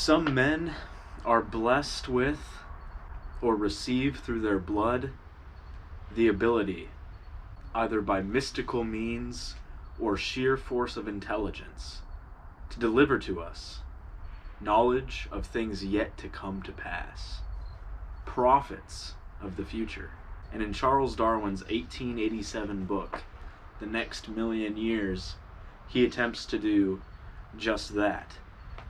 Some men are blessed with, or receive through their blood, the ability, either by mystical means or sheer force of intelligence, to deliver to us knowledge of things yet to come to pass, prophets of the future. And in Charles Darwin's 1887 book, The Next Million Years, he attempts to do just that.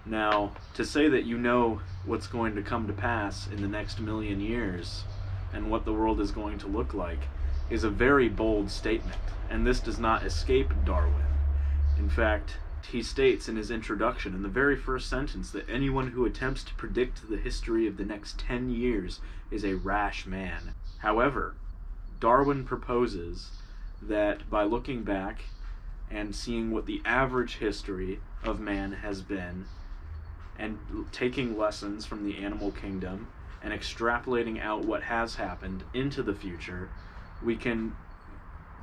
Now, to say that you know what's going to come to pass in the next million years and what the world is going to look like is a very bold statement, and this does not escape Darwin. In fact, he states in his introduction, in the very first sentence, that anyone who attempts to predict the history of the next 10 years is a rash man. However, Darwin proposes that by looking back and seeing what the average history of man has been, and taking lessons from the animal kingdom and extrapolating out what has happened into the future, we can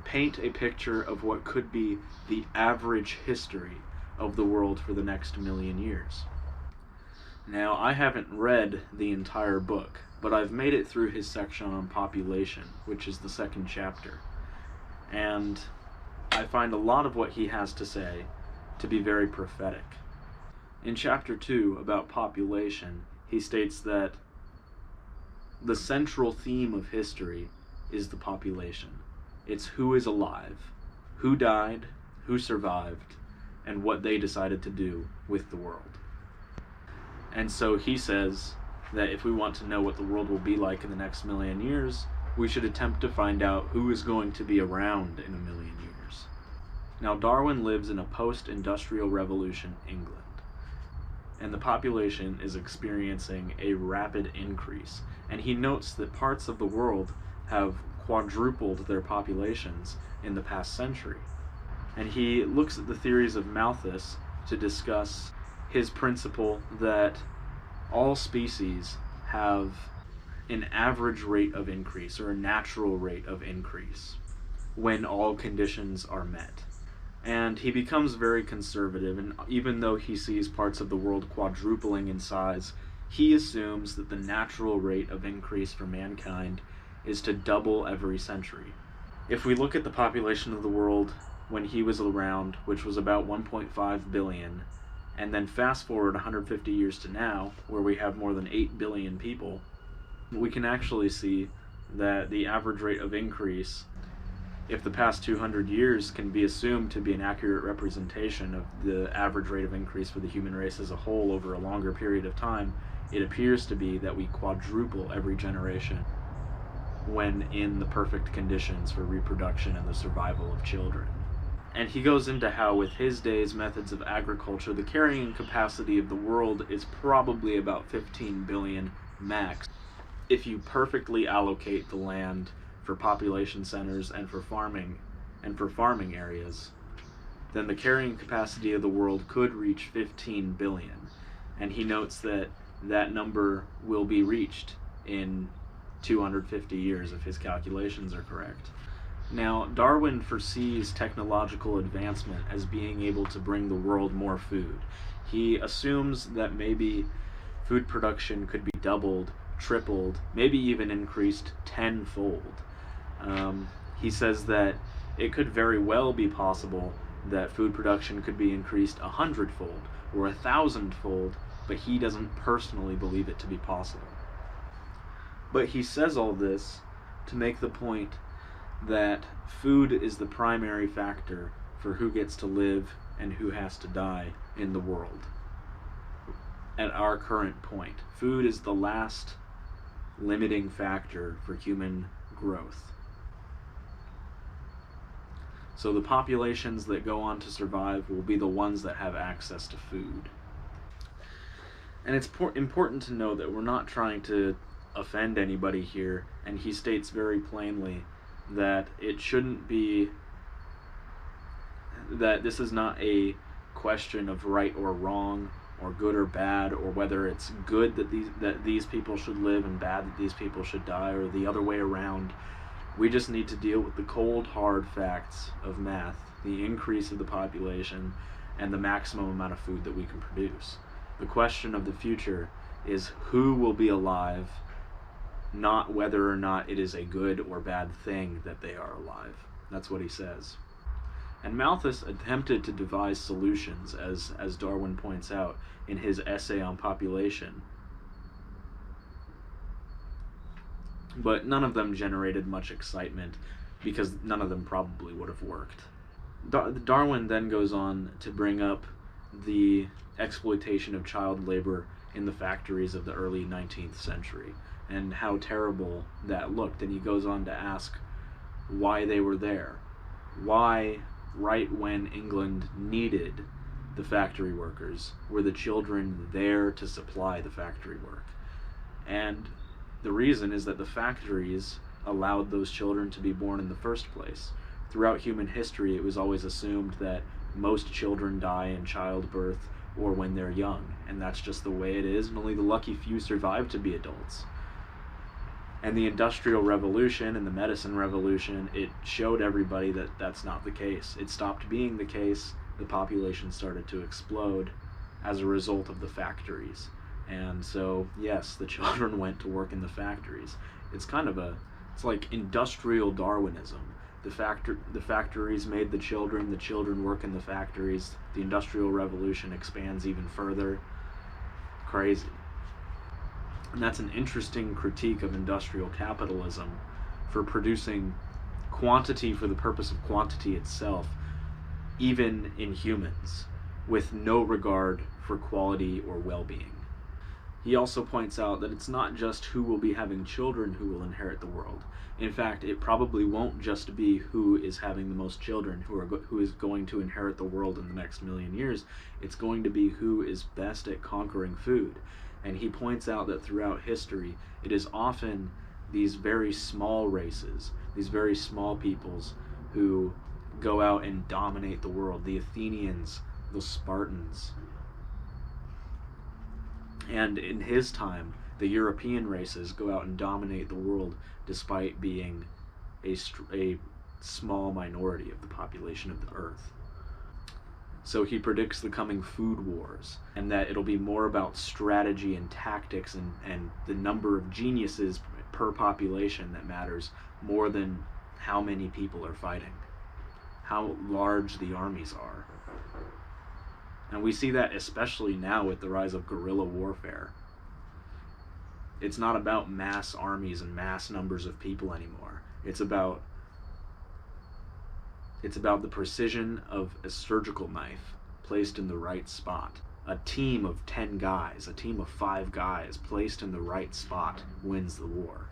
paint a picture of what could be the average history of the world for the next million years. Now, I haven't read the entire book, but I've made it through his section on population, which is the second chapter. And I find a lot of what he has to say to be very prophetic. In chapter 2, about population, he states that the central theme of history is the population. It's who is alive, who died, who survived, and what they decided to do with the world. And so he says that if we want to know what the world will be like in the next million years, we should attempt to find out who is going to be around in a million years. Now, Darwin lives in a post-industrial revolution England, and the population is experiencing a rapid increase. And he notes that parts of the world have quadrupled their populations in the past century. And he looks at the theories of Malthus to discuss his principle that all species have an average rate of increase, or a natural rate of increase, when all conditions are met. And he becomes very conservative, and even though he sees parts of the world quadrupling in size, he assumes that the natural rate of increase for mankind is to double every century. If we look at the population of the world when he was around, which was about 1.5 billion, and then fast forward 150 years to now, where we have more than 8 billion people, we can actually see that the average rate of increase, if the past 200 years can be assumed to be an accurate representation of the average rate of increase for the human race as a whole over a longer period of time, it appears to be that we quadruple every generation when in the perfect conditions for reproduction and the survival of children. And he goes into how, with his day's methods of agriculture, the carrying capacity of the world is probably about 15 billion max. If you perfectly allocate the land for population centers and for farming areas, then the carrying capacity of the world could reach 15 billion. And he notes that that number will be reached in 250 years if his calculations are correct. Now, Darwin foresees technological advancement as being able to bring the world more food. He assumes that maybe food production could be doubled, tripled, maybe even increased tenfold. He says that it could very well be possible that food production could be increased 100-fold or 1,000-fold, but he doesn't personally believe it to be possible. But he says all this to make the point that food is the primary factor for who gets to live and who has to die in the world. At our current point, food is the last limiting factor for human growth. So the populations that go on to survive will be the ones that have access to food. And it's important to know that we're not trying to offend anybody here, and he states very plainly that it shouldn't be, that this is not a question of right or wrong, or good or bad, or whether it's good that these people should live and bad that these people should die, or the other way around. We just need to deal with the cold, hard facts of math, the increase of the population, and the maximum amount of food that we can produce. The question of the future is who will be alive, not whether or not it is a good or bad thing that they are alive. That's what he says. And Malthus attempted to devise solutions, as Darwin points out in his essay on population. But none of them generated much excitement, because none of them probably would have worked. Darwin then goes on to bring up the exploitation of child labor in the factories of the early 19th century, and how terrible that looked. And he goes on to ask why they were there. Why, right when England needed the factory workers, were the children there to supply the factory work? And the reason is that the factories allowed those children to be born in the first place. Throughout human history, it was always assumed that most children die in childbirth or when they're young, and that's just the way it is, and only the lucky few survive to be adults. And the Industrial Revolution and the Medicine Revolution, it showed everybody that that's not the case. It stopped being the case. The population started to explode as a result of the factories. And so, yes, the children went to work in the factories. It's like industrial Darwinism. The factories made the children work in the factories. The Industrial Revolution expands even further. Crazy. And that's an interesting critique of industrial capitalism for producing quantity for the purpose of quantity itself, even in humans, with no regard for quality or well-being. He also points out that it's not just who will be having children who will inherit the world. In fact, it probably won't just be who is having the most children who is going to inherit the world in the next million years. It's going to be who is best at conquering food. And he points out that throughout history, it is often these very small races, these very small peoples who go out and dominate the world. The Athenians, the Spartans. And in his time, the European races go out and dominate the world despite being a small minority of the population of the earth. So he predicts the coming food wars, and that it'll be more about strategy and tactics and the number of geniuses per population that matters more than how many people are fighting, how large the armies are. And we see that especially now with the rise of guerrilla warfare. It's not about mass armies and mass numbers of people anymore. It's about the precision of a surgical knife placed in the right spot. A team of 10 guys, a team of 5 guys placed in the right spot wins the war.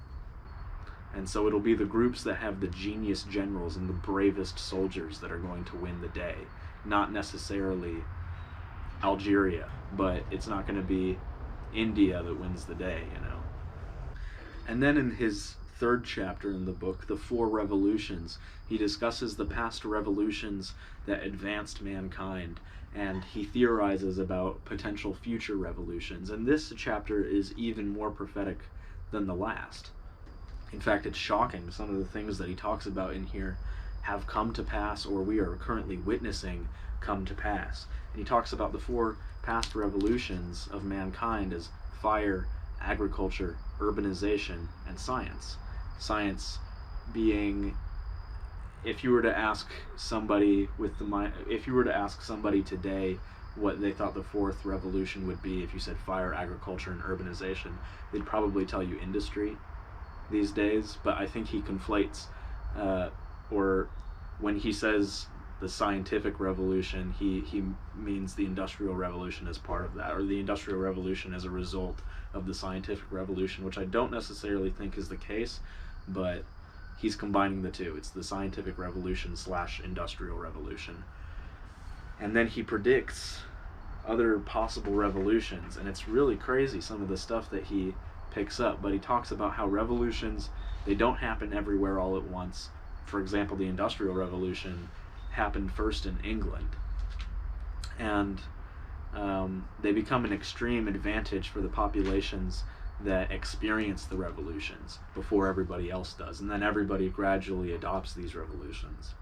And so it'll be the groups that have the genius generals and the bravest soldiers that are going to win the day. Not necessarily Algeria, but it's not going to be India that wins the day, you know. And then in his third chapter in the book, The Four Revolutions, he discusses the past revolutions that advanced mankind, and he theorizes about potential future revolutions. And this chapter is even more prophetic than the last. In fact, it's shocking. Some of the things that he talks about in here have come to pass, or we are currently witnessing come to pass. And he talks about the 4 past revolutions of mankind as fire, agriculture, urbanization, and science. Science being, if you were to ask somebody today what they thought the 4th revolution would be, if you said fire, agriculture, and urbanization, they'd probably tell you industry these days. But I think he conflates, or when he says the scientific revolution, he means the Industrial Revolution as part of that, or the Industrial Revolution as a result of the scientific revolution, which I don't necessarily think is the case, but he's combining the two. It's the scientific revolution / industrial revolution. And then he predicts other possible revolutions, and it's really crazy some of the stuff that he picks up, but he talks about how revolutions, they don't happen everywhere all at once. For example, the Industrial Revolution happened first in England, and they become an extreme advantage for the populations that experience the revolutions before everybody else does, and then everybody gradually adopts these revolutions.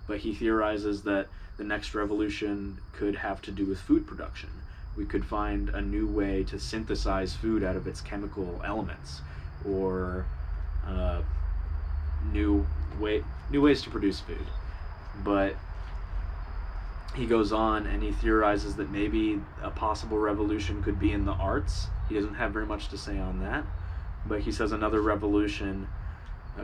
But he theorizes that the next revolution could have to do with food production, We could find a new way to synthesize food out of its chemical elements, or uh, new ways to produce food. But he goes on and he theorizes that maybe a possible revolution could be in the arts. He doesn't have very much to say on that, but he says another revolution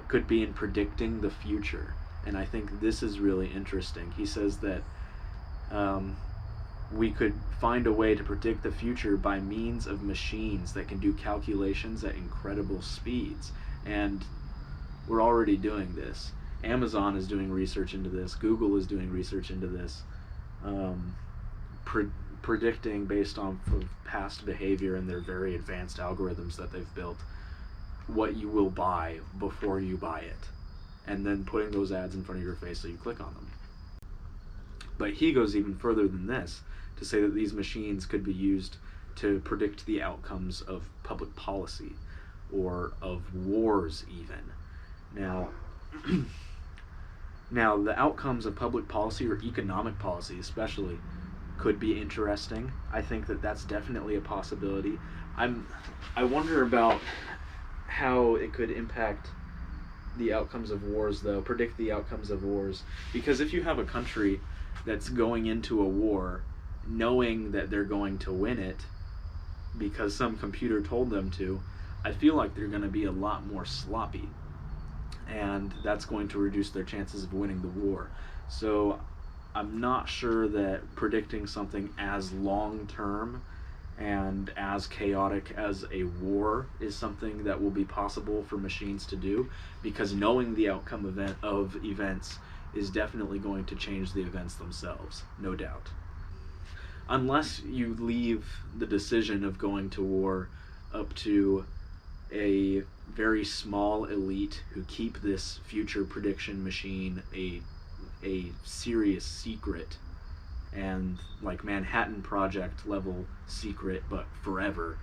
could be in predicting the future. And I think this is really interesting. He says that we could find a way to predict the future by means of machines that can do calculations at incredible speeds. And we're already doing this. Amazon is doing research into this. Google is doing research into this. Predicting based on past behavior and their very advanced algorithms that they've built what you will buy before you buy it, and then putting those ads in front of your face so you click on them. But he goes even further than this to say that these machines could be used to predict the outcomes of public policy or of wars even. Now, the outcomes of public policy or economic policy especially could be interesting. I think that that's definitely a possibility. I wonder about how it could impact the outcomes of wars, though, predict the outcomes of wars. Because if you have a country that's going into a war knowing that they're going to win it because some computer told them to, I feel like they're going to be a lot more sloppy. And that's going to reduce their chances of winning the war. So I'm not sure that predicting something as long-term and as chaotic as a war is something that will be possible for machines to do, because knowing the outcome of events is definitely going to change the events themselves, no doubt. Unless you leave the decision of going to war up to a very small elite who keep this future prediction machine a serious secret, and like Manhattan Project level secret, but forever,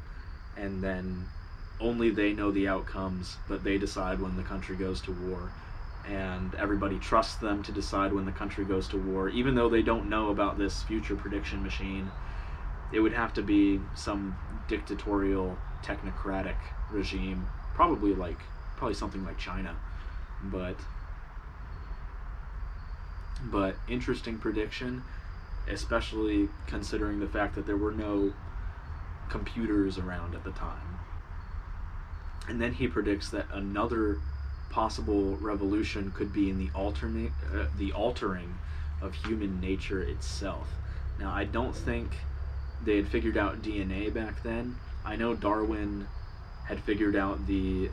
and then only they know the outcomes, but they decide when the country goes to war, and everybody trusts them to decide when the country goes to war, even though they don't know about this future prediction machine. It would have to be some dictatorial, technocratic regime, probably something like China, but interesting prediction, especially considering the fact that there were no computers around at the time. And then he predicts that another possible revolution could be in the altering of human nature itself. Now, I don't think they had figured out DNA back then. I know Darwin had figured out the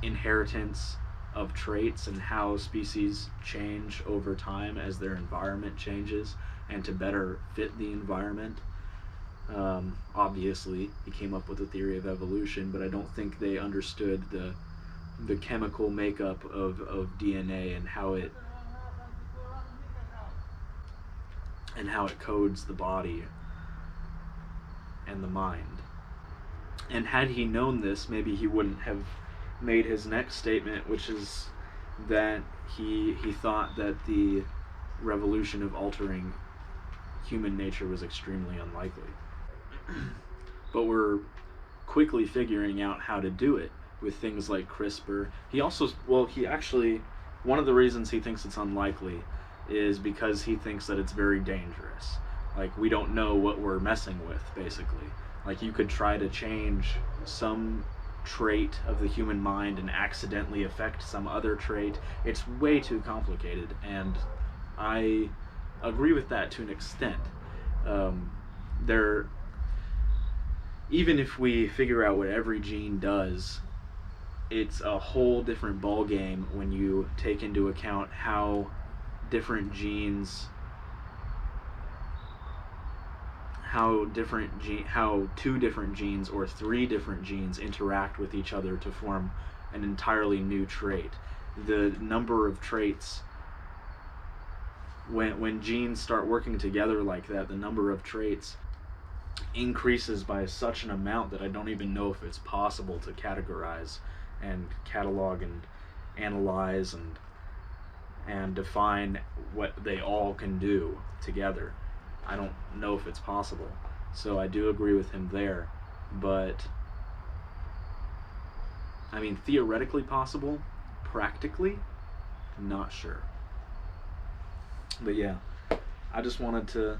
inheritance of traits and how species change over time as their environment changes and to better fit the environment. Obviously, he came up with the theory of evolution, but I don't think they understood the chemical makeup of DNA and how it codes the body and the mind. And had he known this, maybe he wouldn't have made his next statement, which is that he thought that the revolution of altering human nature was extremely unlikely. But we're quickly figuring out how to do it with things like CRISPR. One of the reasons he thinks it's unlikely is because he thinks that it's very dangerous. Like, we don't know what we're messing with, basically. Like, you could try to change some trait of the human mind and accidentally affect some other trait. It's way too complicated, and I agree with that to an extent. Even if we figure out what every gene does, it's a whole different ballgame when you take into account how two different genes or three different genes interact with each other to form an entirely new trait. The number of traits, when genes start working together like that, the number of traits increases by such an amount that I don't even know if it's possible to categorize and catalog and analyze and define what they all can do together. I don't know if it's possible. So I do agree with him there. But, I mean, theoretically possible, practically, not sure. But yeah, I just wanted to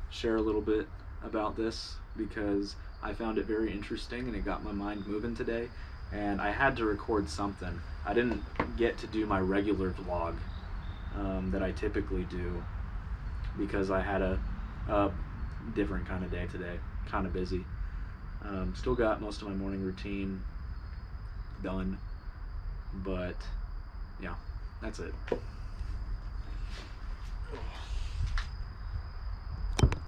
share a little bit about this because I found it very interesting and it got my mind moving today, and I had to record something. I didn't get to do my regular vlog that I typically do because I had a different kind of day today, kind of busy. Still got most of my morning routine done, but yeah, that's it.